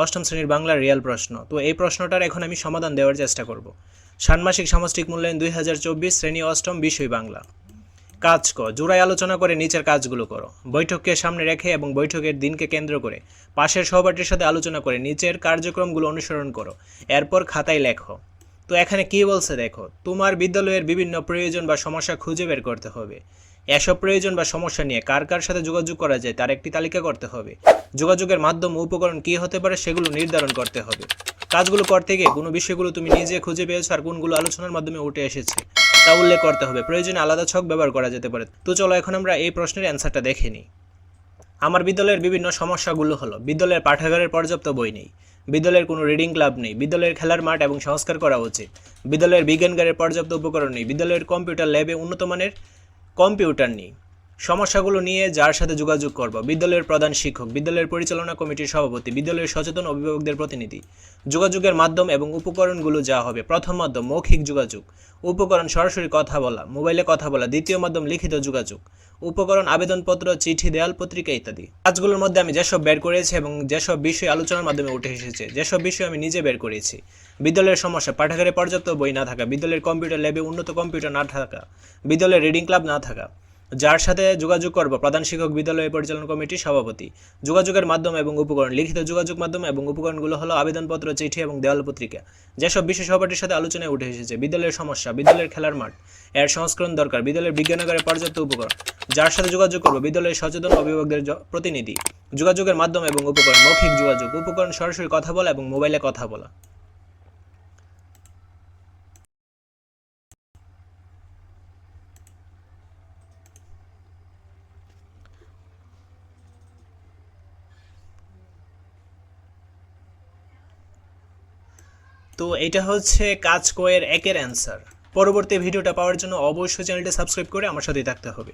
অষ্টম শ্রেণীর বাংলার রিয়াল প্রশ্ন। তো এই প্রশ্নটার এখন আমি সমাধান দেওয়ার চেষ্টা করব। ষান্মাসিক সামষ্টিক মূল্যায়ন 2024, শ্রেণী অষ্টম, বিষয় বাংলা। কাজ ক, জোড়ায় আলোচনা করে নিচের কাজগুলো করো। বৈঠককে সামনে রেখে এবং বৈঠকের দিনকে কেন্দ্র করে পাশের সহপাঠীর সাথে আলোচনা করে নিচের কার্যক্রমগুলো অনুসরণ করো। এরপর খাতায় লেখো। তো এখানে কি বলছে দেখো, তোমার বিদ্যালয়ের বিভিন্ন প্রয়োজন বা সমস্যা খুঁজে বের করতে হবে। এসব প্রয়োজন বা সমস্যা নিয়ে কার কার সাথে যোগাযোগ করা যায় তার একটি তালিকা করতে হবে। যোগাযোগের মাধ্যম ও উপকরণ কী হতে পারে সেগুলো নির্ধারণ করতে হবে। কাজগুলো করতে গিয়ে কোনো বিষয়গুলো তুমি নিজে খুঁজে পেয়েছো আর কোনগুলো আলোচনার মাধ্যমে উঠে এসেছে তা উল্লেখ করতে হবে। প্রয়োজনে আলাদা ছক ব্যবহার করা যেতে পারে। তো চলো এখন আমরা এই প্রশ্নের অ্যান্সারটা দেখে নিই। আমার বিদ্যালয়ের বিভিন্ন সমস্যাগুলো হলো, বিদ্যালয়ের পাঠাগারের পর্যাপ্ত বই নেই, বিদ্যালয়ের কোনো রিডিং ক্লাব নেই, বিদ্যালয়ের খেলার মাঠ এবং সংস্কার করা উচিত, বিদ্যালয়ের বিজ্ঞানগারের পর্যাপ্ত উপকরণ নেই, বিদ্যালয়ের কম্পিউটার ল্যাবে উন্নত মানের কম্পিউটার নেই। সমস্যাগুলো নিয়ে যার সাথে যোগাযোগ করব, বিদ্যালয়ের প্রধান শিক্ষক, বিদ্যালয়ের পরিচালনা কমিটির সভাপতি, বিদ্যালয়ের সচেতন অভিভাবকদের প্রতিনিধি। যোগাযোগের মাধ্যম এবং উপকরণগুলো যা হবে, প্রথম মাধ্যম মৌখিক যোগাযোগ, উপকরণ সরাসরি কথা বলা, মোবাইলে কথা বলা। দ্বিতীয় মাধ্যম লিখিত যোগাযোগ, উপকরণ আবেদনপত্র, চিঠি, দেয়াল পত্রিকা ইত্যাদি। কাজগুলোর মধ্যে আমি যেসব বের করেছি এবং যেসব বিষয় আলোচনার মাধ্যমে উঠে এসেছে, যেসব বিষয় আমি নিজে বের করেছি: বিদ্যালয়ের সমস্যা, পাঠাগারে পর্যাপ্ত বই না থাকা, বিদ্যালয়ের কম্পিউটার ল্যাবে উন্নত কম্পিউটার না থাকা, বিদ্যালয়ের রিডিং ক্লাব না থাকা। যার সাথে যোগাযোগ করব, প্রধান শিক্ষক, বিদ্যালয় পরিচালনা কমিটির সভাপতি। যোগাযোগের মাধ্যম এবং উপকরণ, লিখিত যোগাযোগ মাধ্যম এবং উপকরণগুলো হলো আবেদনপত্র, চিঠি এবং দেওয়াল পত্রিকা। যেসব বিষয় সহপাঠীর সাথে আলোচনায় উঠে এসেছে: বিদ্যালয়ের সমস্যা, বিদ্যালয়ের খেলার মাঠ এর সংস্করণ দরকার, বিদ্যালয়ের বিজ্ঞানাগারে পর্যাপ্ত উপকরণ। যার সাথে যোগাযোগ করব, বিদ্যালয়ের সচেতন অভিভাবকদের প্রতিনিধি। যোগাযোগের মাধ্যম এবং উপকরণ মৌখিক যোগাযোগ, উপকরণ সরাসরি কথা বলা এবং মোবাইলে কথা বলা। তো এটা হচ্ছে কাজ ক এর একের অ্যান্সার। পরবর্তী ভিডিওটা পাওয়ার জন্য অবশ্যই চ্যানেলটি সাবস্ক্রাইব করে আমার সাথেই থাকতে হবে।